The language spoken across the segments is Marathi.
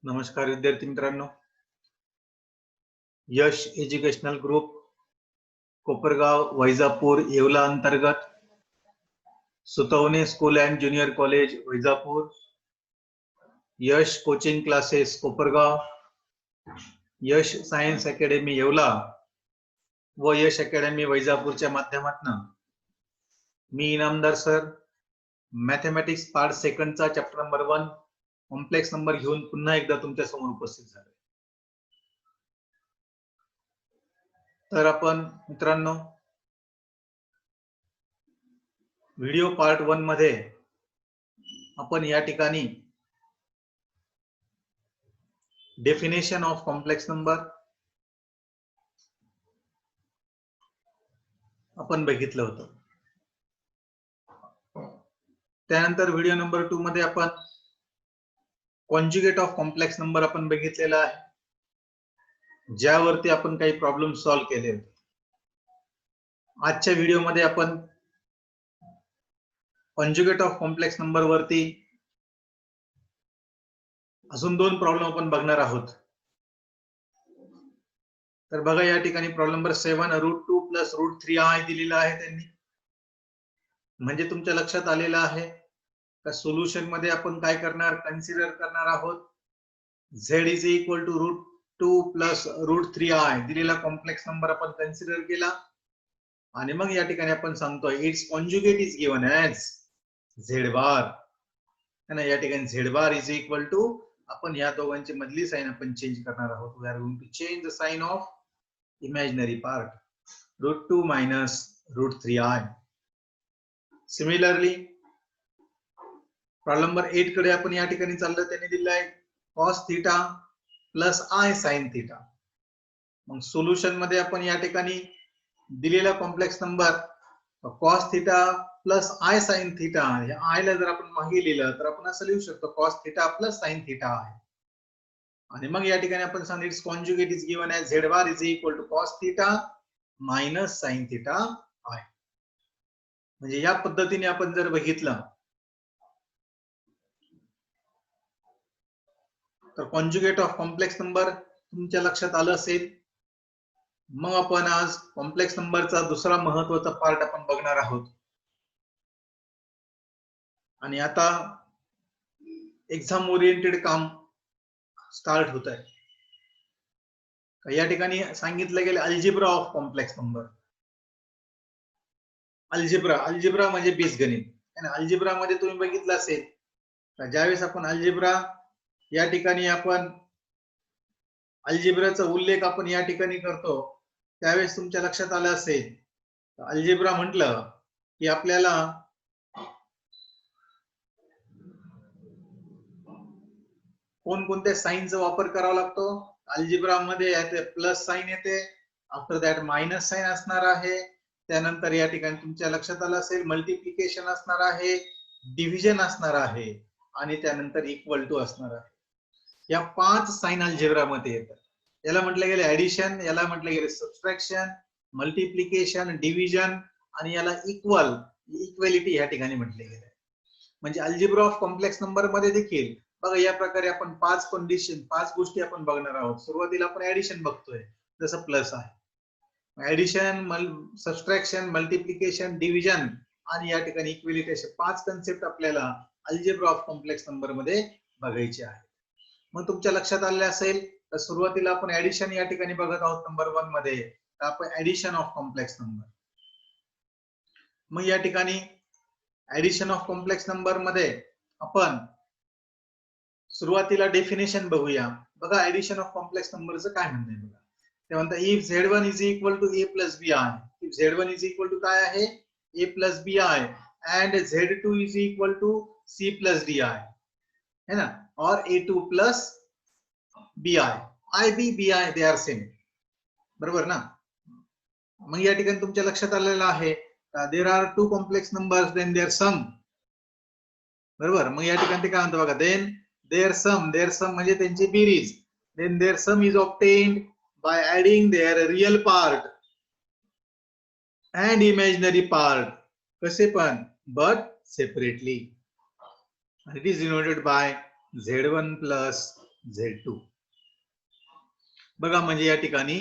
नमस्कार विद्यार्थी मित्रांनो, यश एज्युकेशनल ग्रुप कोपरगाव वैजापूर येवला अंतर्गत Sutwane school and junior college Vaijapur, Yash coaching classes Kopargaon, Yash science academy Yeola व यश अकॅडमी वैजापूरच्या माध्यमातून मी इनामदार सर मॅथमॅटिक्स पार्ट सेकंडचा चॅप्टर नंबर 1 कॉम्प्लेक्स नंबर घेऊन पुन्हा एकदा तुमच्या समोर उपस्थित झालो. तर आपण मित्रांनो व्हिडिओ पार्ट 1 मध्ये आपण या ठिकाणी डेफिनेशन ऑफ कॉम्प्लेक्स नंबर आपण बघितलं होतं. त्यानंतर व्हिडिओ नंबर 2 मध्ये आपण कॉन्जुगेट ऑफ कॉम्प्लेक्स नंबर आपण बघितलेला आहे, ज्यावरती आपण काही प्रॉब्लेम सॉल्व्ह केले होते. आजच्या व्हिडिओ मध्ये आपण कॉन्जुगेट ऑफ कॉम्प्लेक्स नंबर वरती अजून 2 प्रॉब्लेम आपण बघणार आहोत. तर बघा या ठिकाणी प्रॉब्लेम नंबर 7 √2 + √3i दिलेला आहे त्यांनी. म्हणजे तुमच्या लक्षात आलेलं आहे का सोल्युशन मध्ये आपण काय करणार, कन्सिडर करणार आहोत z = √2 + √3i दिलेला कॉम्प्लेक्स नंबर आपण कन्सिडर केला आणि मग या ठिकाणी आपण सांगतोय it's conjugate is given as z बार. या ठिकाणी z बार = आपण या दोघांची मधली साइन आपण चेंज करणार आहोत. We are going to change the sign of imaginary part √2 - √3i. Similarly problem number 8 कडे आपण या ठिकाणी चाललो. त्यांनी दिलं आहे cos θ + i sin θ. मग सोल्युशन मध्ये आपण या ठिकाणी दिलेला complex number cos θ + i sin θ, या i ला जर आपण मागे लिहिलं तर आपण असं लिहू शकतो cos θ + sin θ आहे. आणि मग या ठिकाणी आपण सांगितलं it's conjugate is given as z bar = cos θ - sin θ आहे. म्हणजे या पद्धतीने आपण जर बघितलं तर कॉन्जुगेट ऑफ कॉम्प्लेक्स नंबर तुमच्या लक्षात आलं असेल. मग आपण आज कॉम्प्लेक्स नंबरचा दुसरा महत्त्वाचा पार्ट आपण बघणार आहोत. आणि आता एक्झाम ओरिएंटेड काम स्टार्ट होत आहे. या ठिकाणी सांगितलं गेलं algebra of complex number. Algebra म्हणजे बीजगणित. आणि अल्जेब्रा मध्ये तुम्ही बघितलं असेल तर ज्यावेळेस आपण अल्जेब्रा या ठिकाणी आपण अल्जेब्राचा उल्लेख आपण या ठिकाणी करतो त्यावेळेस तुमच्या लक्षात आलं असेल अल्जेब्रा म्हटलं की आपल्याला कोणकोणत्या साइनचा वापर करावा लागतो. अल्जेब्रा मध्ये येते प्लस साइन येते, आफ्टर दॅट मायनस साइन असणार आहे. त्यानंतर या ठिकाणी तुमच्या लक्षात आलं असेल मल्टिप्लिकेशन असणार आहे, डिव्हिजन असणार आहे आणि त्यानंतर इक्वल टू असणार आहे. या 5 साइन अल्जेब्रा मध्ये येतात. याला म्हटलं गेलं ऍडिशन, याला म्हटलं गेलं सबट्रॅक्शन, मल्टिप्लिकेशन, डिव्हिजन आणि याला इक्वॅलिटी या ठिकाणी म्हटले गेले. म्हणजे अल्जेब्रा ऑफ कॉम्प्लेक्स नंबर मध्ये देखील बघा या प्रकारे आपण 5 गोष्टी आपण बघणार आहोत. सुरुवातीला आपण ऍडिशन बघतोय जसं प्लस आहे. ऍडिशन, सबट्रॅक्शन, मल्टिप्लिकेशन, डिव्हिजन आणि या ठिकाणी इक्वॅलिटी असे 5 कन्सेप्ट आपल्याला अल्जेब्रा ऑफ कॉम्प्लेक्स नंबर मध्ये बघायचे आहे. मग तुमच्या लक्षात आले असेल तर सुरुवातीला आपण ऍडिशन या ठिकाणी बघत आहोत नंबर 1 मध्ये. तर आपण ऍडिशन ऑफ कॉम्प्लेक्स नंबर. मग या ठिकाणी ऍडिशन ऑफ कॉम्प्लेक्स नंबर मध्ये आपण सुरुवातीला डेफिनेशन बघूया. बघा ऍडिशन ऑफ कॉम्प्लेक्स नंबरचं काय म्हणणं आहे बघा. ते म्हणतात if z1 = a + bi. If z1 = काय आहे a + bi and z2 = c + di है ना, or a2 + bi. ib bi they are same. बरोबर ना. मग या ठिकाणी तुमच्या लक्षात आलेलं आहे there are 2 complex numbers then their sum. बरोबर. मग या ठिकाणी ते काय म्हणतात बघा then their sum म्हणजे त्यांची बेरीज. then their sum is obtained by adding their real part and imaginary part. कसे पण but separately. And it is denoted by z1 + Z2. बघा म्हणजे या ठिकाणी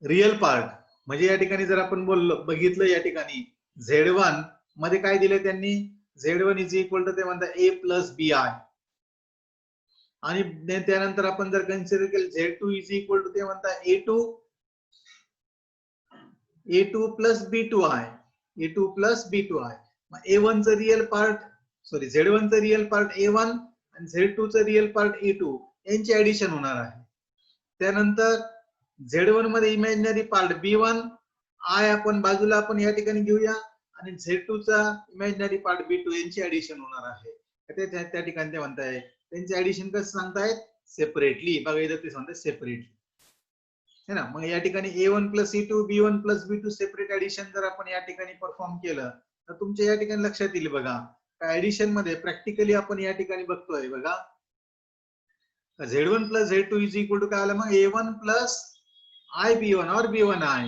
रिअल पार्ट म्हणजे या ठिकाणी जर आपण बघितलं या ठिकाणी Z1 मध्ये काय दिले त्यांनी Z1 इज इक्वल टू ते म्हणतात A प्लस बी आय आणि त्यानंतर आपण जर कन्सिडर केलं Z2 इज इक्वल टू ते म्हणतात A2 plus B2i A2 plus B2i मग A1 चं रिअल पार्ट सॉरी Z1 चं रिअल पार्ट A1 आणि Z2 चं रिअल पार्ट A2 यांची ऍडिशन होणार आहे. त्यानंतर Z1 मध्ये इमॅजिनरी पार्ट B1 आय आपण बाजूला आपण या ठिकाणी घेऊया आणि Z2 चा इमॅजिनरी पार्ट B2 यांची ऍडिशन होणार आहे. त्या ठिकाणी ते म्हणताय त्यांचे ऍडिशन कसं सांगतायत सेपरेटली बघा इथं ते सांगतायत सेपरेटली है ना. मग या ठिकाणी A1 plus E2 B1 plus B2 separate addition जर आपण या ठिकाणी परफॉर्म केलं तर तुमच्या या ठिकाणी लक्षात येईल बघा ऍडिशन मध्ये प्रॅक्टिकली आपण या ठिकाणी बघतोय बघा Z1 plus Z2 is equal to काय आलं मग A1 plus IB1 or B1I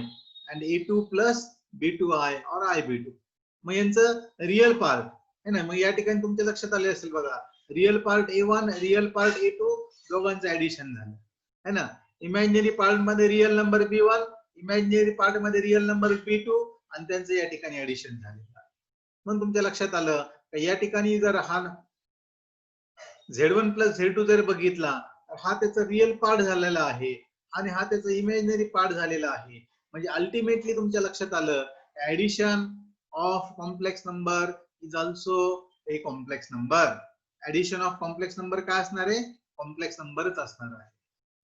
and A2 plus B2I or IB2 मग यांचं रिअल पार्ट है ना. मग या ठिकाणी तुमच्या लक्षात आले असेल बघा real part A1 real part A2 दोघांचं ऍडिशन झालं है ना. इमॅजिनरी पार्ट मध्ये real number B1 imaginary part मध्ये रिअल नंबर B2 आणि त्यांचं या ठिकाणी ऍडिशन झालं. मग तुमच्या लक्षात आलं या ठिकाणी जर हा Z1 प्लस Z2 जर बघितला तर हा त्याचा रिअल पार्ट झालेला आहे आणि हा त्याचा इमॅजिनरी पार्ट झालेला आहे. म्हणजे अल्टिमेटली तुमच्या लक्षात आलं addition of complex number is also a complex number. Addition of complex number काय असणार आहे कॉम्प्लेक्स नंबरच असणार आहे.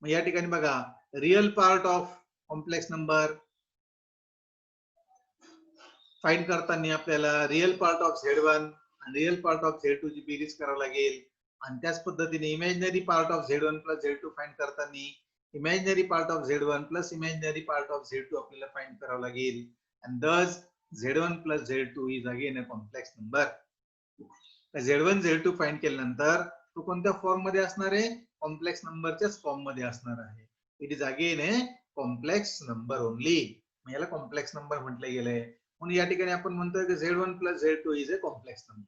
मग या ठिकाणी बघा real part of complex number find करताना आपल्याला रिअल पार्ट ऑफ Z1 आणि रिअल पार्ट ऑफ Z2 ची बेरीज करावी लागेल आणि त्याच पद्धतीने imaginary part of Z1 plus Z2 find करताना imaginary part of Z1 plus imaginary part of Z2 आपल्याला फाइंड करावं लागेल and thus Z1 plus Z2 is again a complex number. Z1 Z2 find केल्यानंतर तो कोणत्या फॉर्म मध्ये असणार आहे कॉम्प्लेक्स नंबरच्याच फॉर्म मध्ये असणार आहे. It is again a complex number only. याला कॉम्प्लेक्स नंबर म्हटलं गेलंय. म्हणून या ठिकाणी आपण म्हणतोय की Z1 plus Z2 is a complex number.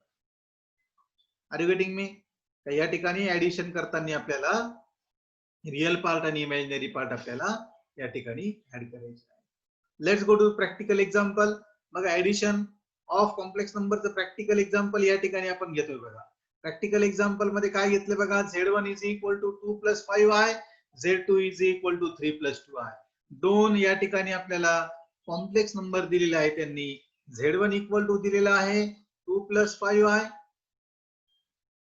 Are you getting me. या ठिकाणी ऍडिशन करताना आपल्याला रिअल पार्ट आणि इमॅजिनरी पार्ट आपल्याला या ठिकाणी ऍड करायचे आहे. Let's go to practical example. बघा ऍडिशन ऑफ कॉम्प्लेक्स नंबरचं प्रॅक्टिकल एक्झाम्पल या ठिकाणी आपण घेतोय बघा. प्रॅक्टिकल एक्झाम्पल मध्ये काय घेतलं बघा Z1 is equal to 2 plus 5i Z2 is equal to 3 plus 2i. दोन या ठिकाणी आपल्याला कॉम्प्लेक्स नंबर दिलेला आहे. त्यांनी Z1 इक्वल टू दिलेला आहे 2 प्लस 5i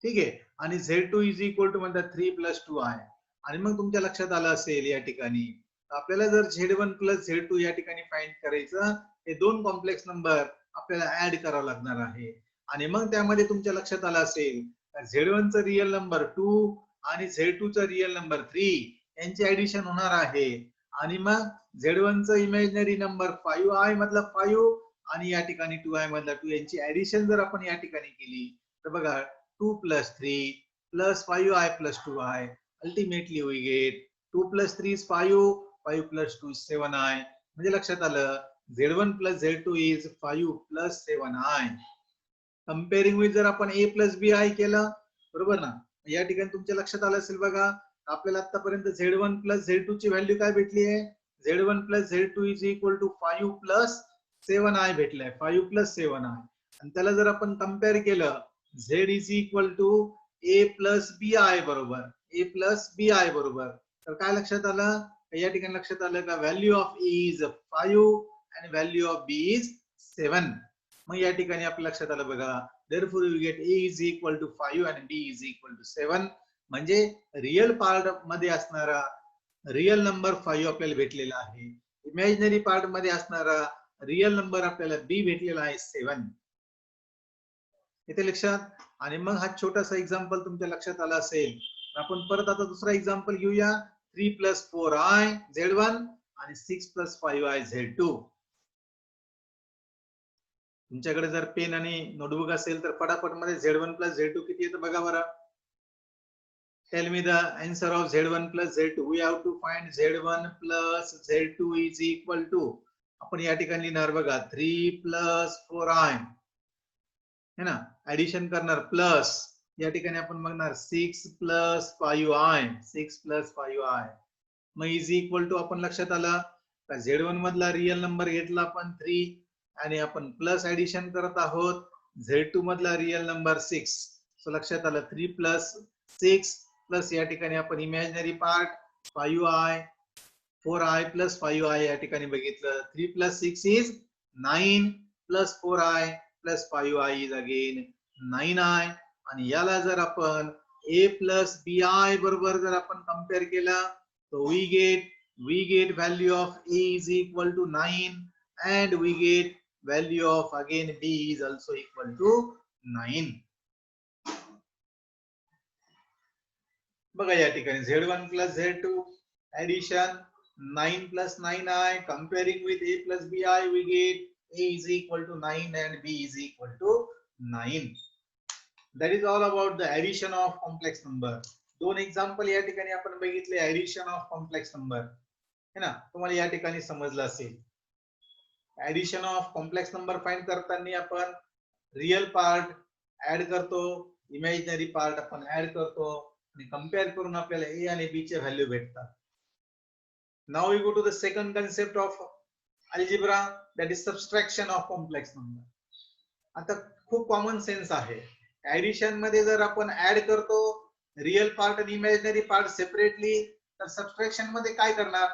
ठीक आहे आणि Z2 इज इक्वल टू म्हणतात 3 प्लस 2i. आणि मग तुमच्या लक्षात आलं असेल या ठिकाणी आपल्याला जर Z1 प्लस Z2 या ठिकाणी फाइंड करायचं हे दोन कॉम्प्लेक्स नंबर आपल्याला ऍड करावं लागणार आहे. आणि मग त्यामध्ये तुमच्या लक्षात आलं असेल Z1 चा रिअल नंबर 2 आणि Z2 चा रिअल नंबर 3 यांची ऍडिशन होणार आहे. आणि मग Z1 चा इमॅजिनरी नंबर 5i मधला 5 आणि या ठिकाणी 2i मधला 2 यांची ऍडिशन जर आपण या ठिकाणी केली तर बघा 2 plus 3 plus 5i plus 2i ultimately we get 2 plus 3 is 5 5 plus 2 is 7i. म्हणजे लक्षात आलं Z1 plus Z2 is 5 plus 7i. कंपेअरिंग with जर आपण a plus bi केलं बरोबर ना. या ठिकाणी तुमच्या लक्षात आलं असेल बघा आपल्याला आतापर्यंत Z1 plus Z2 ची व्हॅल्यू काय भेटली आहे Z1 plus Z2 is equal to 5 plus 7i भेटलाय 5 plus 7i. आणि त्याला जर आपण कंपेअर केलं Z is equal to A plus BI बरोबर A plus BI बरोबर तर काय लक्षात आलं या ठिकाणी लक्षात आलं का value of A is 5 and value of B is 7. मग या ठिकाणी आपल्या लक्षात आलं बघा therefore we get A is equal to 5 and B is equal to 7. म्हणजे रिअल पार्ट मध्ये असणारा रिअल नंबर 5 आपल्याला भेटलेला आहे. इमॅजिनरी पार्ट मध्ये असणारा रिअल नंबर आपल्याला B भेटलेला आहे 7. इथे लक्षात. आणि मग हा छोटासा एक्झाम्पल तुमच्या लक्षात आला असेल आपण परत आता दुसरा एक्झाम्पल घेऊया 3 प्लस 4i Z1 आणि 6 प्लस 5i Z2. तुमच्याकडे जर पेन आणि नोटबुक असेल तर फटाफट मध्ये Z1 प्लस Z2 किती येतं बघा बरं. Tell me the answer of Z1 plus Z2. We have to find Z1 plus Z2 is equal to आपण या ठिकाणी लिहिणार बघा 3 प्लस 4i है ना ऍडिशन करणार प्लस या ठिकाणी आपण बघणार 6 प्लस 5i, 6 प्लस 5i मग इज इक्वल टू आपण लक्षात आलं का Z1 मधला रिअल नंबर घेतला आपण 3 आणि आपण प्लस ऍडिशन करत आहोत Z2 मधला रिअल नंबर 6. सो लक्षात आलं 3 प्लस 6 प्लस या ठिकाणी आपण imaginary part 5i 4i plus 5i या ठिकाणी बघितलं 3 plus 6 is 9 plus 4i plus 5i is again 9i आणि याला जर आपण a प्लस bi बरोबर जर आपण कंपेअर केला तो we get value of a is equal to 9 and we get value of again b is also equal to 9. बघा या ठिकाणी Z1 plus Z2 addition 9 plus 9i comparing with a plus bi we get a is equal to 9 and b is equal to 9. That is all about the addition of complex number. दोन एक्झाम्पल या ठिकाणी आपण बघितले ऍडिशन ऑफ कॉम्प्लेक्स नंबर है ना. तुम्हाला या ठिकाणी समजलं असेल addition of complex number find करताना आपण रिअल पार्ट ऍड करतो इमॅजिनरी पार्ट आपण ऍड करतो आणि कंपेअर करून आपल्याला ए आणि बी चे व्हॅल्यू भेटतात. Now we go to the second concept of algebra that is subtraction of complex number. आता खूप कॉमन सेन्स आहे ऍडिशन मध्ये जर आपण ऍड करतो रिअल पार्ट आणि इमॅजिनरी पार्ट सेपरेटली तर सबट्रॅक्शन मध्ये काय करणार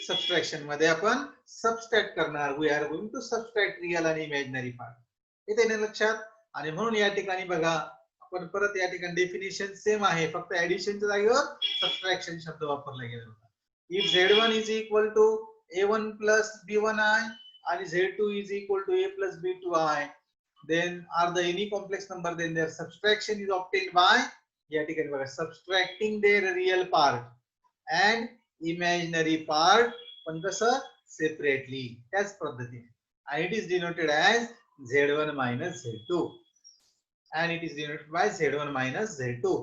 सबट्रॅक्शन मध्ये आपण सबट्रॅक्ट करणार we are going to subtract real आणि इमॅजिनरी पार्ट. येते लक्षात आणि म्हणून या ठिकाणी बघा आपण परत या ठिकाणी डेफिनेशन सेम आहे फक्त ऍडिशनच्या जागेवर सबट्रॅक्शन शब्द वापरला गेला होता. If Z1 is equal to A1 plus B1i आणि Z2 is equal to A plus B2i then are the any complex number then their subtraction is obtained by या ठिकाणी बघा subtracting their real part and imaginary part पण कसं separately त्याच पद्धतीने and it is denoted as Z1 minus Z2 and it is denoted by Z1 minus Z2.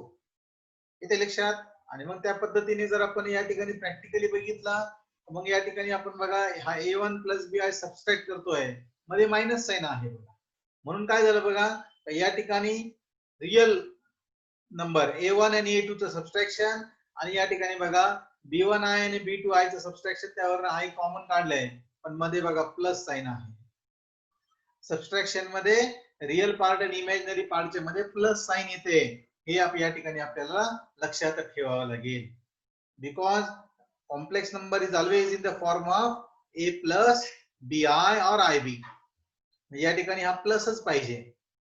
इथे लक्षात आणि मग त्या पद्धतीने जर आपण या ठिकाणी प्रॅक्टिकली बघितला मग या ठिकाणी आपण बघा हा A1 प्लस bi सबट्रॅक्ट करतोय मध्ये मायनस साइन आहे बघा म्हणून काय झालं बघा या ठिकाणी रिअल नंबर A1 आणि A2 चं सबट्रॅक्शन आणि या ठिकाणी बघा B1i आणि B2i चं सबट्रॅक्शन त्यावर i कॉमन काढलंय पण मध्ये बघा प्लस साइन आहे. सबट्रॅक्शन मध्ये रिअल पार्ट आणि इमॅजिनरी पार्टच्या मध्ये प्लस साइन येते हे या ठिकाणी आपल्याला लक्षात ठेवावं लागेल because complex number is always in the form of a plus bi और ib. या ठिकाणी हा प्लसच पाहिजे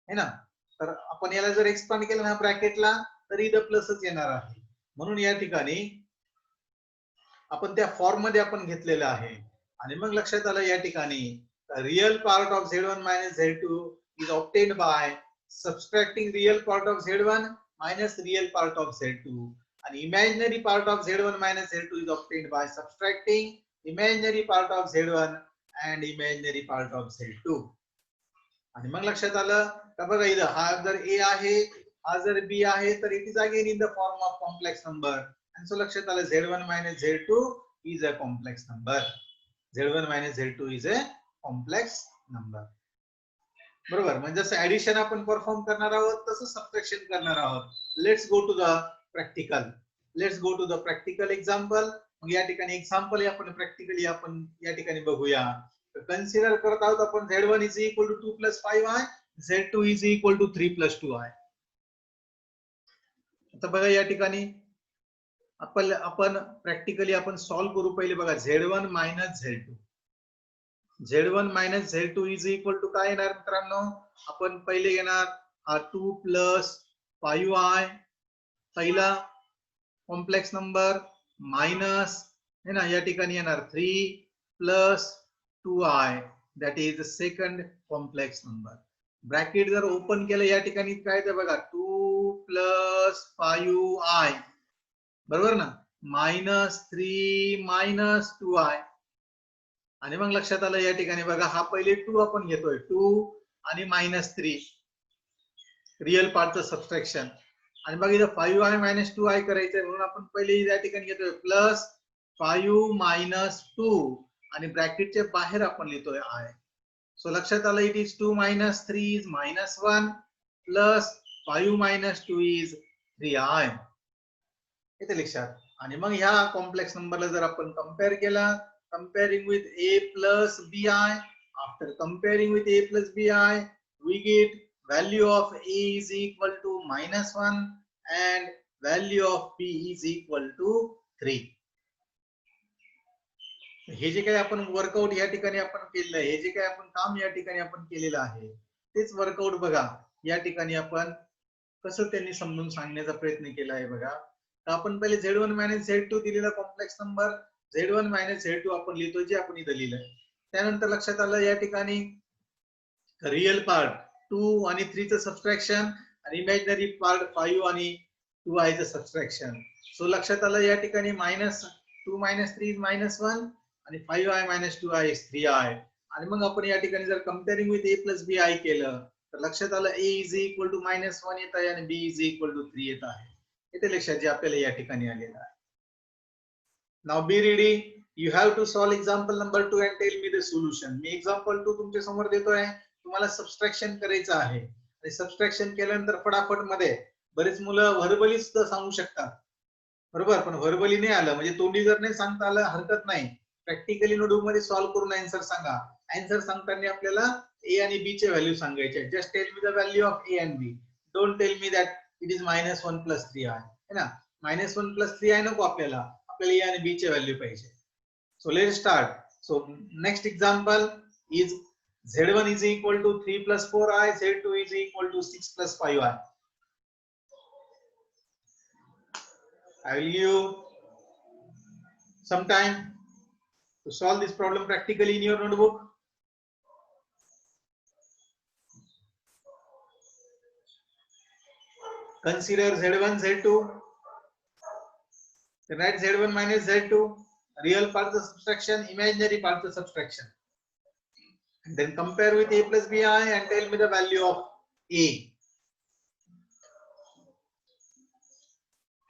है ना तर आपण याला जर एक्सपांड केलं ना ब्रॅकेटला तरी इथं प्लसच येणार आहे म्हणून या ठिकाणी आपण त्या फॉर्म मध्ये आपण घेतलेलं आहे आणि मग लक्षात आलं या ठिकाणी real part of Z1 minus Z2 is obtained by subtracting real part of Z1 minus real part of Z2 and imaginary part of Z1 minus Z2 is obtained by subtracting imaginary part of Z1 and imaginary part of Z2. आणि मग लक्षात आलं का बघा इथं हा जर A आहे हा जर B आहे तर it is again in the form of complex number आणि सो लक्षात आलं Z1 minus Z2 is a complex number. Z1 minus Z2 is a complex number. बरोबर म्हणजे जसं ऍडिशन आपण परफॉर्म करणार आहोत तसं सबट्रॅक्शन करणार आहोत. Let's go to the practical example. मग या ठिकाणी एक्झाम्पल आपण प्रॅक्टिकली आपण या ठिकाणी बघूया. कन्सिडर करत आहोत आपण Z1 is equal to 2 plus 5i, Z2 is equal to 3 plus 2i. आता बघा या ठिकाणी आपण प्रॅक्टिकली आपण सॉल्व्ह करू. पहिले बघा Z1 minus Z2. Z1 minus Z2 is equal to काय येणार मित्रांनो आपण पहिले घेणार हा 2 plus 5i पहिला कॉम्प्लेक्स नंबर मायनस है ना या ठिकाणी येणार 3 plus 2i that is the second complex number. Bracket जर ओपन केलं या ठिकाणी काय ते बघा 2 plus 5i बरोबर ना minus 3 minus 2i आणि मग लक्षात आलं या ठिकाणी बघा हा पहिले 2 आपण घेतोय 2 आणि -3 रिअल पार्टचं सबट्रॅक्शन आणि बघा इथं 5i minus 2i करायचंय म्हणून आपण पहिले या ठिकाणी घेतोय प्लस 5 minus 2 आणि ब्रॅकेटच्या बाहेर आपण लिहितोय i. सो लक्षात आलं it is 2 minus 3 is -1 plus 5 minus 2 is 3i. येते लक्षात. आणि मग ह्या कॉम्प्लेक्स नंबरला जर आपण कंपेअर केला, comparing with a plus bi, after comparing with a plus bi, we get value of a is equal to -1 and value of b is equal to 3. हे जे काही आपण वर्कआउट या ठिकाणी आपण केलेलं आहे, हे जे काही आपण काम या ठिकाणी आपण केलेलं आहे, तेच वर्कआउट बघा या ठिकाणी आपण कसं त्यांनी समजून सांगण्याचा प्रयत्न केला आहे बघा. तर आपण पहिले Z1 - Z2 दिलेला कॉम्प्लेक्स नंबर Z1 - Z2 आपण लिहितो, जे आपण इथं लिहिलंय. त्यानंतर लक्षात आलं या ठिकाणी रिअल पार्ट 2 आणि 3 चं सबट्रॅक्शन आणि इमॅजिनरी पार्ट 5 आणि 2i चं सबट्रॅक्शन. सो लक्षात आलं या ठिकाणी -2 - 3 is -1 आणि 5i - 2i is 3i. आणि मग आपण या ठिकाणी जर कंपेअरिंग विथ a plus bi केलं तर लक्षात आलं a is equal to -1 येत आहे आणि b is equal to 3 येत आहे. येते लक्षात जे आपल्याला या ठिकाणी आलेलं आहे. Now be ready. You have to solve example number 2 and tell me the solution. Me example 2 तुमच्या समोर देतोय. तुम्हाला सबट्रॅक्शन करायचं आहे. आणि सबट्रॅक्शन केल्यानंतर फटाफट मध्ये बरेच मुलं व्हर्बली सुद्धा सांगू शकतात. बरोबर, पण व्हर्बली नाही आलं म्हणजे तोंडी जर नाही सांगता आलं हरकत नाही. प्रॅक्टिकली नोटबुक मध्ये सॉल्व्ह करून आन्सर सांगा. आन्सर सांगताना आपल्याला a आणि b चे व्हॅल्यू सांगायचे. Just tail me the value of a and b. Don't tell me that it is -1 + 3i. है ना, -1 + 3i नको आपल्याला a आणि b चे व्हॅल्यू पाहिजे. So let's start. So next example is Z1 is equal to 3 + 4i, Z2 is equal to 6 + 5i. I will give you some time to solve this problem practically in your notebook. Consider Z1, Z2. Then write Z1 - Z2. Real part of subtraction, imaginary part of subtraction. And then compare with a plus bi and tell me the value of a.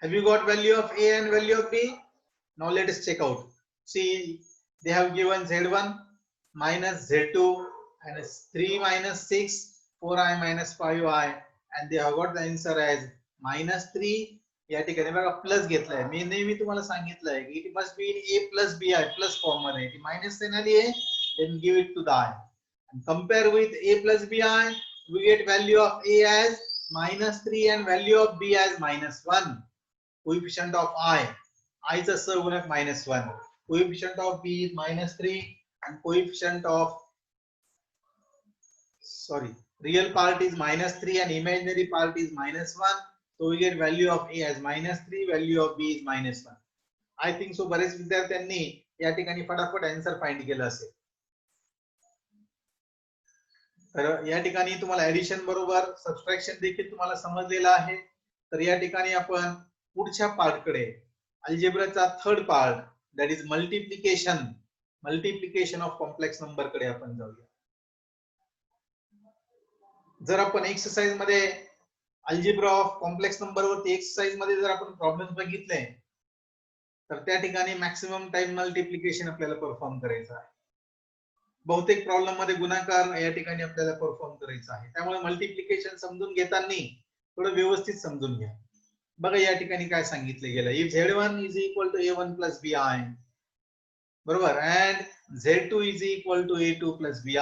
Have you got value of a and value of b? Now let us check out. See, they have given Z1 minus Z2 and 3 minus 6, 4i minus 5i, and they have got the answer as -3. या ठिकाणी बघा प्लस घेतलाय. मी नेहमी तुम्हाला सांगितलंय की it must be in a plus bi plus form मध्ये. ती मायनस साइन आली आहे, then give it to the i and compare with a plus bi. We get value of a as -3 and value of b as -1. Coefficient of i चा सहगुणक -1. Coefficient of b is -3 and coefficient of real part is -3 and imaginary part is -1. So we get value of a as -3, value of b is -1. I think so बरेच विद्यार्थ्यांनी या ठिकाणी फटाफट आन्सर फाइंड केला असेल. तर या ठिकाणी तुम्हाला ऍडिशन बरोबर सबट्रॅक्शन देखील तुम्हाला समजलेला आहे. तर या ठिकाणी आपण पुढच्या पार्ट कडे, अल्जेब्राचा third part, that is multiplication of complex number कडे आपण जाऊया. जर आपण एक्सरसाइज मध्ये अल्जेब्रा ऑफ कॉम्प्लेक्स नंबर वरती एक्सरसाइज मध्ये जर आपण प्रॉब्लेम्स बघितले तर त्या ठिकाणी मॅक्सिमम टाइम मल्टिप्लिकेशन आपल्याला परफॉर्म करायचं आहे. बहुतेक प्रॉब्लेम मध्ये गुणाकार या ठिकाणी आपल्याला परफॉर्म करायचा आहे. त्यामुळे मल्टिप्लिकेशन समजून घेताना थोडं व्यवस्थित समजून घ्या. बघा या ठिकाणी काय सांगितलं गेलं. If Z1 is equal to a1 plus bi, बरोबर, and Z2 is equal to a2 plus bi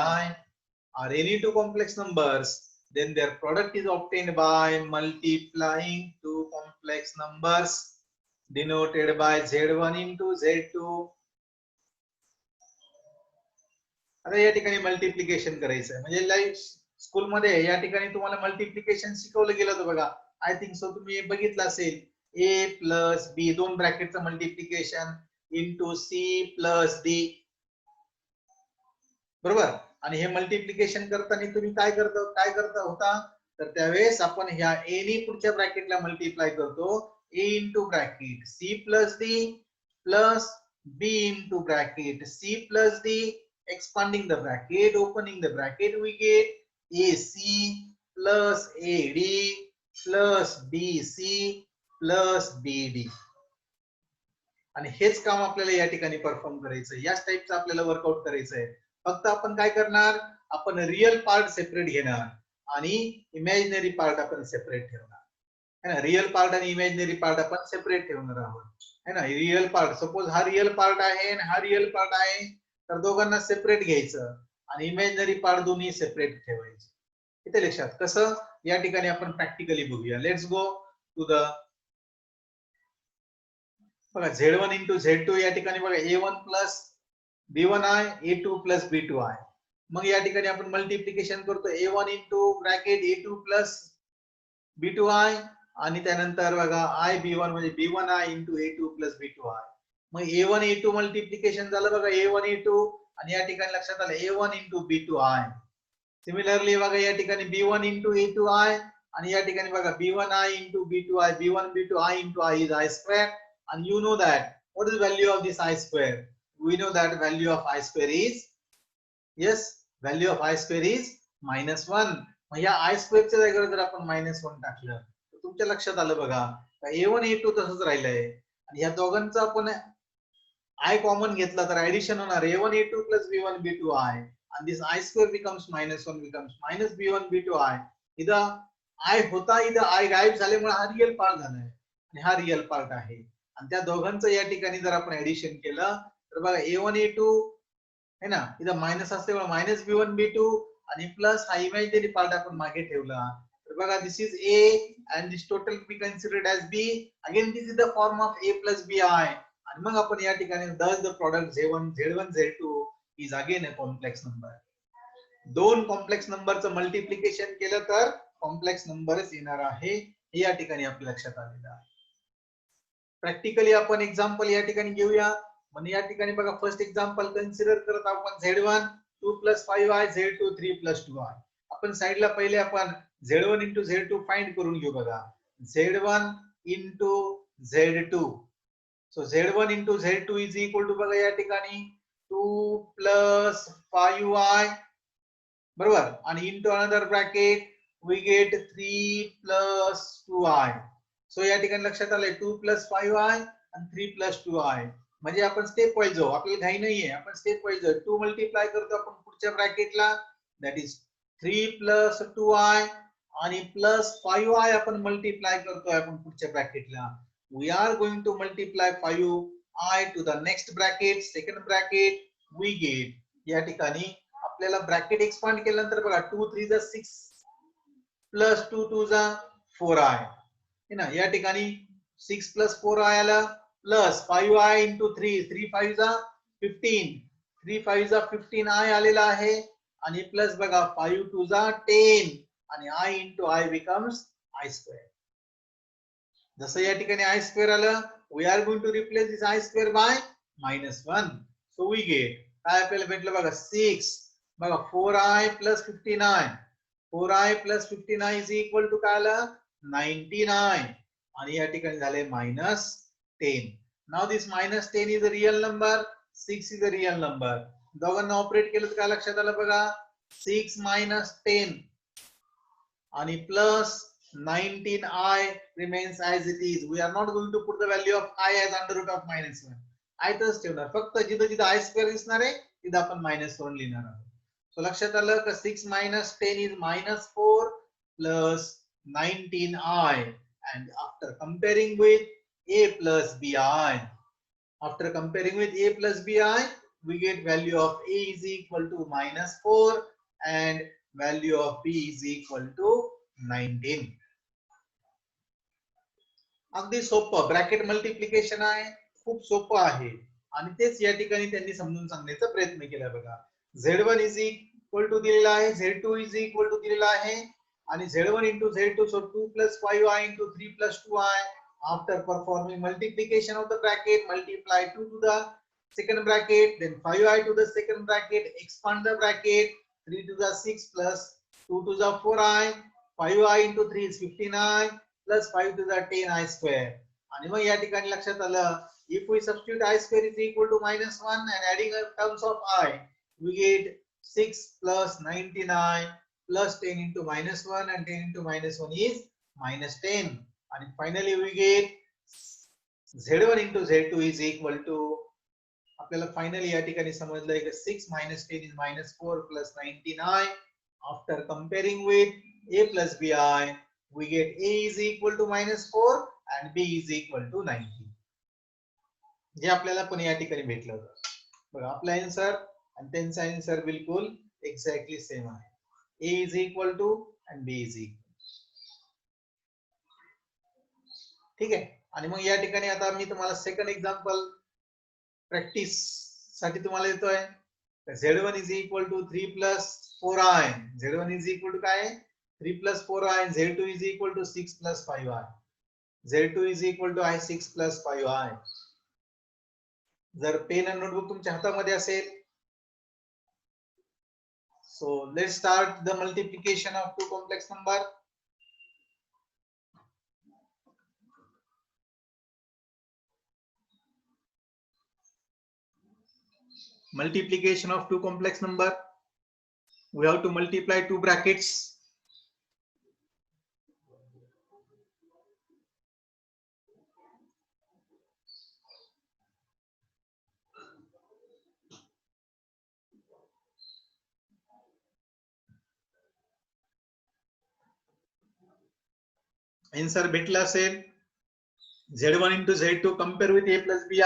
are any two complex numbers, then their product is obtained by multiplying two complex numbers denoted by Z1 into Z2. आता या ठिकाणी मल्टिप्लिकेशन करायचं आहे. म्हणजे लाईफ स्कूल मध्ये या ठिकाणी तुम्हाला मल्टिप्लिकेशन शिकवलं गेलं होतं बघा. आय थिंक सो तुम्ही बघितलं असेल. a प्लस b दोन ब्रॅकेटचं multiplication into c plus d, बरोबर. आणि हे मल्टिप्लिकेशन करताना तुम्ही काय करता होता, तर त्यावेळेस आपण ह्या a नी पुढच्या ब्रॅकेटला मल्टिप्लाय करतो. a into bracket c plus d plus b into bracket c plus d, expanding the bracket, opening the bracket, we get AC plus AD plus BC plus BD. आणि हेच काम आपल्याला या ठिकाणी परफॉर्म करायचं आहे. याच टाइपचं आपल्याला वर्कआउट करायचं आहे. फक्त आपण काय करणार, आपण रिअल पार्ट सेपरेट घेणार आणि इमॅजिनरी पार्ट आपण सेपरेट ठेवणार है ना. रिअल पार्ट आणि इमॅजिनरी पार्ट आपण सेपरेट ठेवणार आहोत है ना. रिअल पार्ट सपोज हा रिअल पार्ट आहे आणि हा रिअल पार्ट आहे तर दोघांना सेपरेट घ्यायचं आणि इमॅजिनरी पार्ट दोन्ही सेपरेट ठेवायचे. इथे लक्षात कसं या ठिकाणी आपण प्रॅक्टिकली बघूया. लेट्स गो टू द बघा Z1 इंटू Z2 या ठिकाणी बघा A1 plus B1i A2 plus B2i. मग या ठिकाणी आपण मल्टिप्लिकेशन करतो A1 into bracket A2 plus B2i आणि त्यानंतर बघा I B1 म्हणजे B1i into A2 plus B2i. मग A1 A2 मल्टिप्लिकेशन झालं बघा A1 A2 आणि या ठिकाणी लक्षात आलं A1 इंटू B2i. सिमिलरली बघा या ठिकाणी B1 इंटू A2i आणि या ठिकाणी बघा B1i into B2i B1 B2i into I is I square. And you know that what is the value of this I square? We know that value of I square is yes, value of I square is -1. मग या I square च्या जागेवर जर आपण -1 टाकलं तर तुमच्या लक्षात आलं बघा A1 A2 तसंच राहिलंय आणि या दोघांचं आपण I कॉमन घेतला तर ऍडिशन होणार A1 A2 plus B1 B2i and this I square becomes -1 becomes minus B1 B2i. इथं I होता इथं I गायब झाल्यामुळे हा रिअल पार्ट झालाय आणि हा रिअल पार्ट आहे आणि त्या दोघांचं या ठिकाणी जर आपण ऍडिशन केलं तर बघा A1 A2 है ना इथं मायनस असल्यामुळे मायनस B1 B2 आणि प्लस हा इमॅजिनरी पार्ट आपण मागे ठेवला तर बघा दिस is A and this total be considered as B. Again this is the form of A plus BI आणि मग आपण या ठिकाणी thus the product Z1 Z2 is again a complex number. दोन कॉम्प्लेक्स नंबरचं मल्टिप्लिकेशन केलं तर कॉम्प्लेक्स नंबरच येणार आहे हे या ठिकाणी आपल्या लक्षात आलेलं आहे. प्रॅक्टिकली आपण एक्झाम्पल या ठिकाणी घेऊया. म्हणजे या ठिकाणी बघा फर्स्ट एक्झाम्पल कन्सिडर करत आपण Z1 2 plus 5i Z2 3 plus 2i. आपण साइडला पहिले आपण Z1 into Z2 फाइंड करून घेऊ बघा. Z1 into Z2. So Z1 into Z2 is equal to बघा या ठिकाणी 2 plus 5i बरोबर आणि into another bracket we get 3 plus 2i. So या ठिकाणी लक्षात आलंय 2 plus 5i आणि 3 plus 2i. म्हणजे आपण स्टेप वाईज जाऊ, आपल्याला घाई नाहीये, आपण स्टेप वाईज जाऊ. 2 मल्टिप्लाय करतो आपण पुढच्या ब्रॅकेटला दॅट इज 3 plus 2i आणि प्लस 5i आपण मल्टिप्लाय करतोय आपण पुढच्या ब्रॅकेटला. We are going to multiply 5i to the next bracket second bracket we get या ठिकाणी आपल्याला ब्रॅकेट एक्सपांड केल्यानंतर बघा 2 3 जा 6 प्लस 2 2 जा 4i है ना. या ठिकाणी 6 plus 4i आला प्लस 5i into 3 3 5 जा 15 3 5 जा 15i आलेला आहे आणि प्लस बघा 5 2 जा 10 आणि I into I becomes I square. जसं या ठिकाणी I square आलं we are going to replace this I square by -1. So we get काय आपल्याला भेटलं बघा 6 बघा 4i plus 15i 4i plus 15i is equal to काय आलं 99 आणि या ठिकाणी झाले -10. Now this -10 is a real number, 6 is a real number. दोघांना ऑपरेट केलं तर काय लक्षात आलं बघा 6 minus 10 आणि plus 19i remains as it is. We are not going to put the value of I as under root of -1. I तच ठेवणार, फक्त जिथं जिथं I square दिसणार आहे तिथं आपण -1 लिहिणार आहोत. सो लक्षात आलं का 6 minus 10 is -4 plus 19i and after comparing with A plus BI, after comparing with A plus BI we get value of A is equal to -4 and value of B is equal to 19. अगदी सोपं ब्रॅकेट मल्टिप्लिकेशन आहे, खूप सोपं आहे आणि तेच या ठिकाणी त्यांनी समजून सांगण्याचा प्रयत्न केला बघा. Z1 is equal to दिलेला आहे, Z2 is equal to दिलेला आहे आणि Z1 into Z2 so 2 plus 5i into 3 plus 2i. After performing multiplication of the bracket, multiply 2 to the second bracket, then 5i to the second bracket, expand the bracket, 3 to the 6 plus 2 to the 4i, 5i into 3 is 15i plus 5 to the 10i square. आणि मग या ठिकाणी लक्षात आलं if we substitute I square is equal to -1 and adding up terms of I, we get 6 plus 99 plus 10 into -1 and 10 into -1 is -10. And finally we get Z1 into Z2 is equal to आपल्याला फायनली या ठिकाणी समजलंय की 6 minus 10 is -4 plus 99. After comparing with a plus bi, we get a is equal to -4 and b is equal to 90. जे आपल्याला पण या ठिकाणी भेटलं होतं. बघा आपला आन्सर आणि त्यांचा आन्सर बिलकुल एक्झॅक्टली सेम आहे. a is equal to and b is equal. ठीक आहे. आणि मग या ठिकाणी आता मी तुम्हाला सेकंड एक्झाम्पल प्रॅक्टिस साठी तुम्हाला देतोय. z1 is equal to 3 plus 4i. z1 is equal to काय? 3 plus 4i. z2 is equal to 6 plus 5i. z2 is equal to i6 plus 5i. जर पेन आणि नोटबुक तुमच्या हातामध्ये असेल, so let's start the multiplication of two complex number. Multiplication of two complex number. We have to multiply two brackets. Answer भेटला असेल. z1 into z2 compare with a plus bi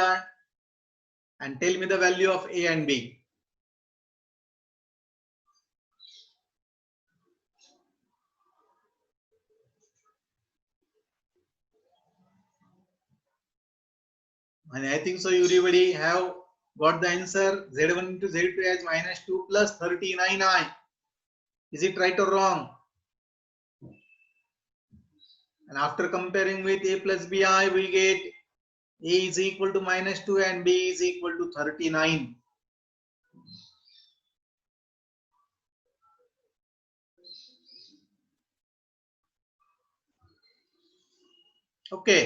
and tell me the value of a and b. And I think so everybody have got the answer. z1 into z2 as -2 plus 39i. Is it right or wrong? And after comparing with a plus bi, we get a is equal to -2 and b is equal to 39. Okay.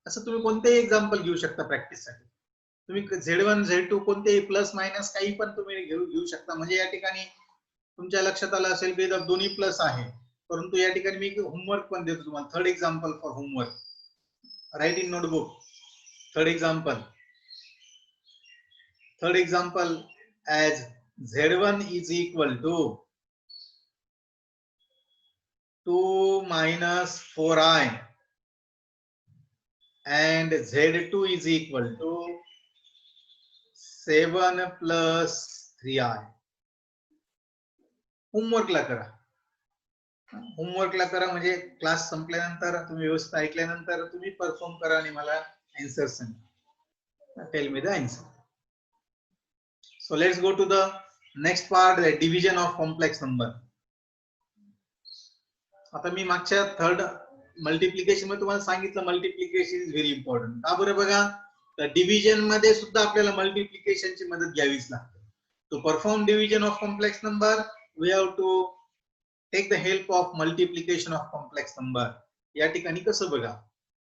असं तुम्ही कोणतेही एक्झाम्पल घेऊ शकता प्रॅक्टिस साठी. तुम्ही z1 z2 कोणतेही प्लस मायनस काही पण तुम्ही घेऊ शकता. म्हणजे या ठिकाणी तुमच्या लक्षात आलं असेल की दोन्ही प्लस आहे, परंतु या ठिकाणी मी होमवर्क पण देतो तुम्हाला. Third example for homework. Right in notebook. Third example as z1 is equal to 2 minus 4i and z2 is equal to 7 plus 3i. होमवर्कला करा. होमवर्कला करा म्हणजे क्लास संपल्यानंतर तुम्ही व्यवस्थित ऐकल्यानंतर तुम्ही परफॉर्म करा आणि मला आन्सर सांगा. Tail me the answer. So let's go to the next part, the division of complex number. आता मी मागच्या थर्ड मल्टिप्लिकेशन मध्ये तुम्हाला सांगितलं मल्टिप्लिकेशन इज व्हेरी इम्पॉर्टंट. का बरं बघा, तर डिव्हिजन मध्ये सुद्धा आपल्याला मल्टिप्लिकेशनची मदत घ्यावीच लागते. To perform division of complex number, we have to take the help of multiplication of complex number. या ठिकाणी कसं बघा,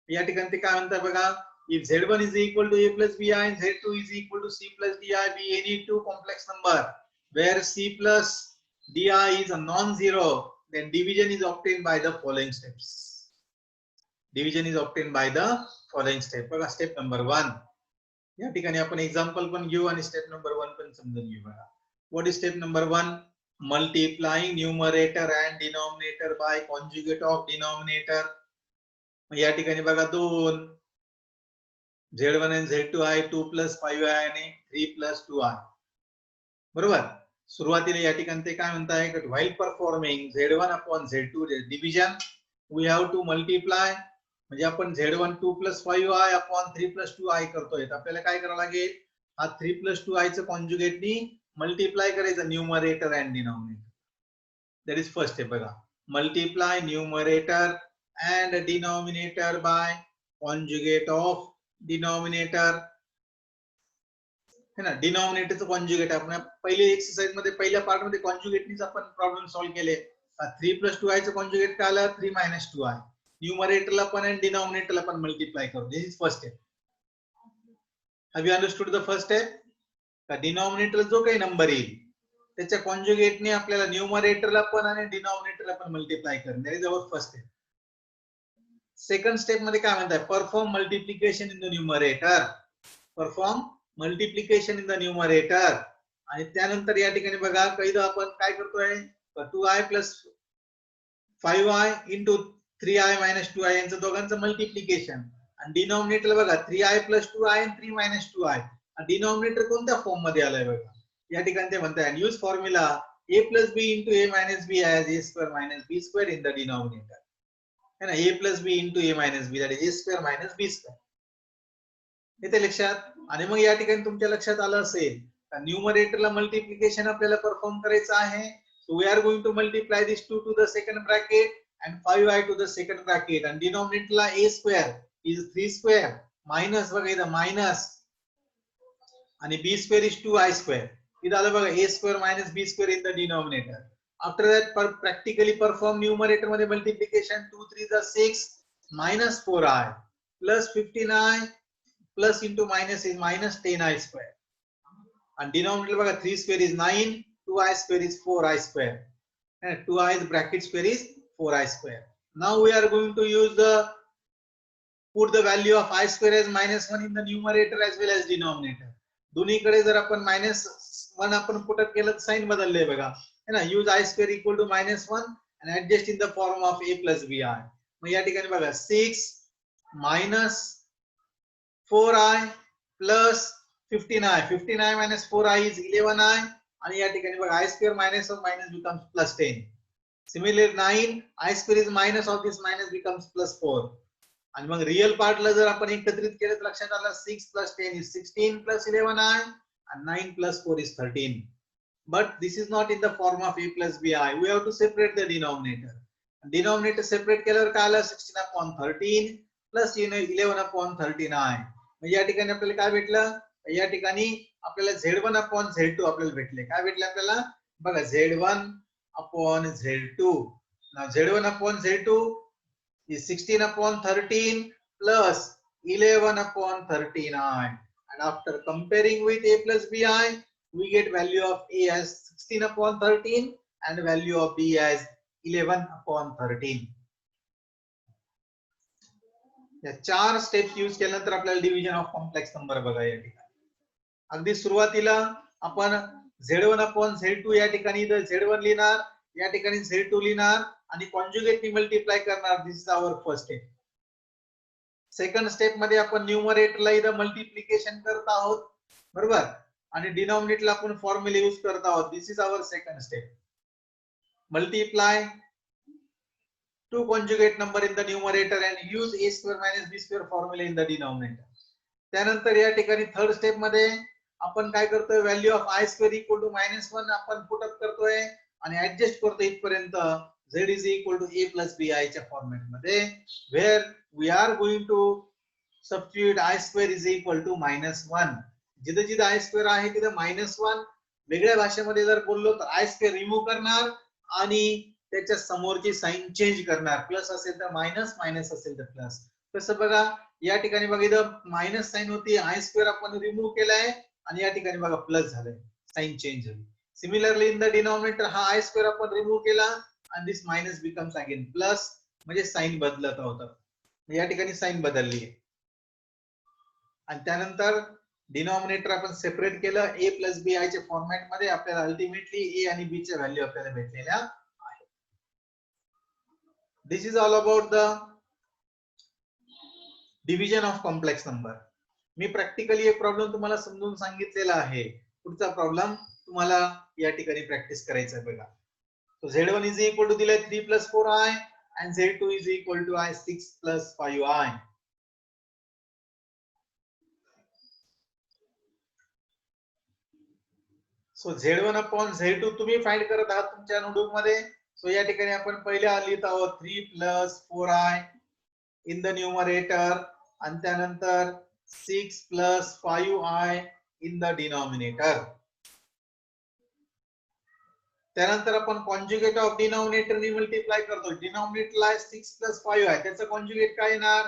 या ठिकाणी ते काय म्हणतात बघा, if z1 is equal to a plus bi and z2 is equal to c plus di be any two complex number where c plus di is a non-zero, then division is obtained by the following steps. Division is obtained by the following step. बघा स्टेप नंबर 1. या ठिकाणी आपण एक्झाम्पल पण घेऊ आणि स्टेप नंबर 1 पण समजून घेऊ. बघा what is step number 1? Multiplying numerator and denominator by conjugate of denominator. या ठिकाणी बघा 2 z1 and z2 आहे 2 plus 5i आणि 3 plus 2i. बरोबर. सुरुवातीला या ठिकाणी ते काय म्हणताय की while performing z1 upon z2 division we have to multiply. म्हणजे आपण z1 2 plus 5i upon 3 plus 2i करतोय, तर आपल्याला काय करावं लागेल, हा 3 plus 2i चं कॉन्जुगेट नी मल्टिप्लाय करायचं numerator and denominator. That is first step. बघा multiply numerator and denominator by conjugate of denominator. है ना, डिनॉमिनेटरचं कॉन्जुगेट आपण पहिल्या एक्सरसाइज मध्ये पहिल्या पार्ट मध्ये कॉन्जुगेटनीच आपण प्रॉब्लेम सॉल्व्ह केले. 3 plus 2i चं कॉन्जुगेट काय आलं, 3 minus 2i. न्यूमरेटरला पण आणि डिनॉमिनेटरला पण मल्टिप्लाय करू. This is first step. Have you understood the first step? Denominator जो काही नंबर येईल त्याच्या कॉन्जुगेटने आपल्याला न्यूमरेटरला पण आणि डिनॉमिनेटरला पण मल्टिप्लाय करणं. That is our first step. Second step मध्ये काय म्हणताय, perform multiplication in the numerator. Perform multiplication in the numerator. आणि त्यानंतर या ठिकाणी बघा कैद आपण काय करतोय, 2i plus 5i into 3i minus 2i यांचं दोघांचं मल्टिप्लिकेशन आणि डिनॉमिनेटर बघा 3i प्लस 2i आणि 3 मायनस 2i. डिनॉमिनेटर कोणत्या फॉर्म मध्ये आलाय बघा या ठिकाणी ते म्हणताय use formula a plus B into a minus B as a square minus b square in the denominator है ना. a plus B into a minus B that is a square minus b square. येते लक्षात. आणि मग या ठिकाणी तुमच्या लक्षात आलं असेल न्यूमरेटरला मल्टिप्लिकेशन आपल्याला परफॉर्म करायचं आहे. So we are going to multiply this 2 to the second bracket and 5i to the second bracket and denominator ला a square is 3 square minus बघा इथं minus आणि b square is 2i square. इथं आलं बघा a square minus b square in the denominator. After that practically perform numerator मध्ये multiplication 2 3 is 6 minus 4i plus 15i plus into minus is minus 10i square. And denominator बघा 3 square is 9 2i square is 4i square and 2i bracket square is 4i square. Now we are going to use the put the value of I square as minus 1 in the numerator as well as denominator. दोन्हीकडे जर आपण -1 आपण पुट अप केलं तर साइन बदलले बघा है ना. Use I square equal to -1 and adjust in the form of a plus bi. मग या ठिकाणी बघा 6 minus 4i plus 15i 15i minus 4i is 11i आणि या ठिकाणी बघा I square minus of minus becomes plus 10. Similarly 9 I square is minus of this minus becomes plus 4. आणि मग रियल पार्टला जर आपण एकत्रित केलं तर लक्षात आलं 6 plus 10 is 16 plus 11i and 9 plus 4 is 13. But this is not in the form of a plus bi. We have to separate the denominator. Denominator separate केल्यावर काय आलं 16 upon 13 plus 11 upon 13i. मग या ठिकाणी आपल्याला काय भेटलं या ठिकाणी आपल्याला Z1 upon Z2 आपल्याला भेटले. काय भेटले आपल्याला बघा Z1 upon Z2. Now Z1 upon Z2 is 16 upon 13 plus 11 upon 13i. And after comparing with a plus bi, we get value of a as 16 upon 13 and value of b as 11 upon 13. या 4 स्टेप्स यूज केल्यानंतर आपल्याला डिव्हिजन ऑफ कॉम्प्लेक्स नंबर बघा या ठिकाणी. अगदी सुरुवातीला आपण Z1 upon Z2 या ठिकाणी Z1 लिहिणार या ठिकाणी Z2 लिहिणार आणि कॉन्जुगेट नी मल्टिप्लाय करणार. This is our first step. Second step मध्ये आपण न्यूमरेटरला इथं मल्टिप्लिकेशन करत आहोत बरोबर आणि डिनॉमिनेटरला आपण फॉर्म्युला यूज करत आहोत. This is our second step. Multiply two conjugate number in the numerator and use a square minus b square formula in the denominator. त्यानंतर या ठिकाणी थर्ड स्टेप मध्ये आपण काय करतोय value of I square equal to -1 आपण पुट अप करतोय आणि ऍडजस्ट करतोय इथपर्यंत z is equal to a plus bi च्या फॉर्मॅट मध्ये where we are going to substitute I square is equal to -1. जिथे जिथे I square आहे तिथे -1 वेगळ्या भाषेमध्ये जर बोललो तर I square रिमूव्ह करणार आणि त्याच्या समोरची साइन चेंज करणार. प्लस असेल तर मायनस मायनस असेल तर प्लस. कसं बघा या ठिकाणी बघा इथं मायनस साइन होती I स्क्वेअर आपण रिमूव्ह केलाय आणि या ठिकाणी बघा प्लस झालंय साइन चेंज झाली. सिमिलरली इन द डिनॉमिनेटर हा I स्क्वेअर आपण रिमूव्ह केला आणि दिस मायनस बिकम्स अगेन प्लस म्हणजे साइन बदलत होतं. या ठिकाणी साइन बदलली आहे आणि त्यानंतर डिनॉमिनेटर आपण सेपरेट केलं a प्लस बी आय च्या फॉर्मॅट मध्ये. आपल्याला अल्टिमेटली a आणि b च्या व्हॅल्यू आपल्याला भेटलेल्या. This is all about the division of complex number. Me practically एक प्रॉब्लेम तुम्हाला समजून सांगितलेला आहे. पुढचा प्रॉब्लेम तुम्हाला या ठिकाणी प्रॅक्टिस करायचा आहे बघा. So Z1 is equal to दिलाय 3 plus 4i and Z2 is equal to I 6 plus 5i. So Z1 upon Z2 तुम्ही फाइंड करत आहात तुमच्या नोटबुक मध्ये. सो या ठिकाणी आपण पहिल्या लिहित आहोत 3 plus 4i in the numerator आणि त्यानंतर 6 plus 5i in the denominator. त्यानंतर आपण कॉन्जुगेट ऑफ डिनॉमिनेटर ने मल्टिप्लाय करतो. डिनॉमिनेटरला 6 plus 5i त्याचा कॉन्जुगेट काय येणार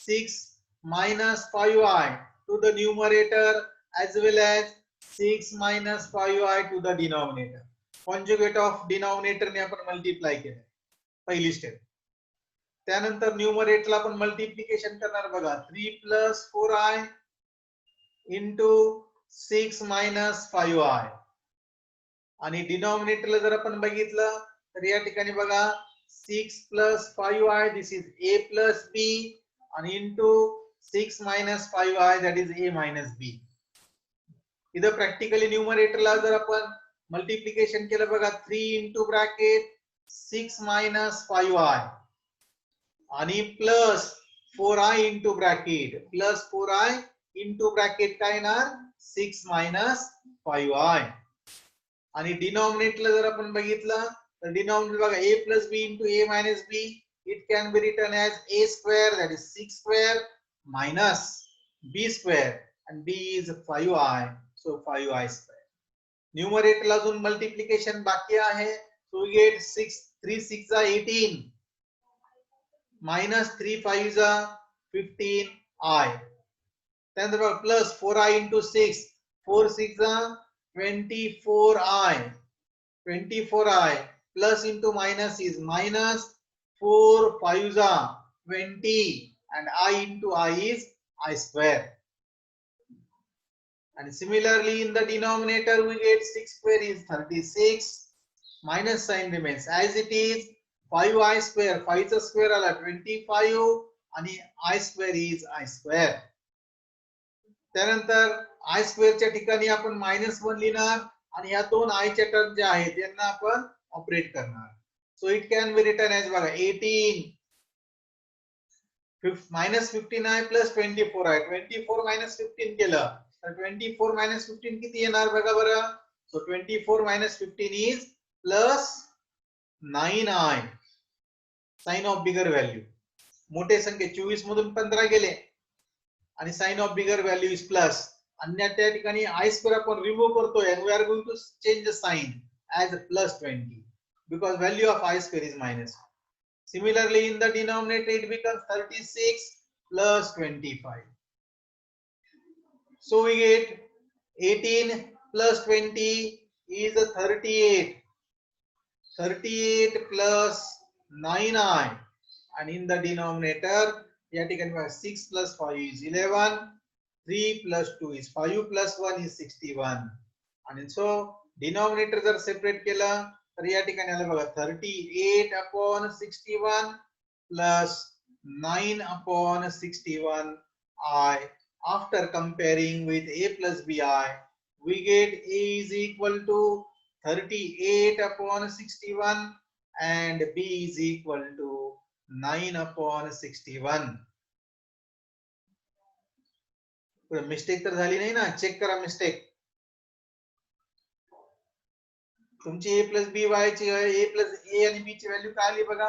6 minus 5i to the numerator as well as 6 minus 5i to the denominator. Conjugate of denominator ने आपण मल्टिप्लाय केलं पहिली स्टेप. त्यानंतर न्यूमरेटरला आपण मल्टिप्लिकेशन करणार बघा 3 plus 4i into 6 minus 5i आणि डिनॉमिनेटरला जर आपण बघितलं तर या ठिकाणी बघा 6 plus 5i, this is a plus b, and into 6 minus 5i, that is a minus b. इधर प्रॅक्टिकली न्यूमरेटरला जर आपण मल्टिप्लिकेशन केलं बघा, 3 into bracket 6 minus 5i आणि plus 4i into bracket plus 4i into bracket काय येणार, 6 minus 5i. आणि डिनॉमिनेटरला जर आपण बघितलं तर डिनॉमिनेटर बघा, a plus b into a minus b, it can be written as a square, that is 6 square minus b square, and b is 5i, so 5i square. न्यूमरेटरला अजून मल्टिप्लिकेशन बाकी आहे, so we get 6 3 6 are 18 minus 3 5 are 15i. त्यानंतर बघा plus 4i into 6, 4 6 are 24i, 24i, plus into minus is minus, 4 5 are 20, and I into I is I square. And similarly in the denominator we get 6 square is 36, minus sign remains as it is, 5i square, 5 चा square आला 25, आणि I square is I square. त्यानंतर I square च्या ठिकाणी आपण -1 लिहिणार, आणि या दोन i च्या टर्म ज्या आहेत त्यांना आपण ऑपरेट करणार. So it can be written as बघा 18 minus 15i plus 24i, 24 minus 15 केलं तर 24 minus 15 किती येणार बघा बरं. So 24 minus 15 is plus 9i, sign of bigger value, मोठे संख्या 24 मधून 15 गेले आणि sign of bigger value is plus, अन्य त्या ठिकाणी i स्क्वेअर आपण रिमूव्ह करतोय, and we are going to change the sign as plus 20 because value of i square is minus. Similarly in the denominator it becomes 36 plus 25. So we get 18 plus 20 is 38. 38 plus 9i, and in the denominator या ठिकाणी 6 plus 5 is 11, 3 plus 2 is 5 plus 1 is 61, आणि so denominator जर सेपरेट केलं तर या ठिकाणी आलं बघा 38 upon 61 plus 9 upon 61 I. After comparing with a plus bi, we get a is equal to 38 upon 61 and b is equal to 9 upon 61. Mistake तर झाली नाही ना, चेक करा मिस्टेक. तुमची a plus b y ची a plus a आणि b ची व्हॅल्यू काय आली बघा.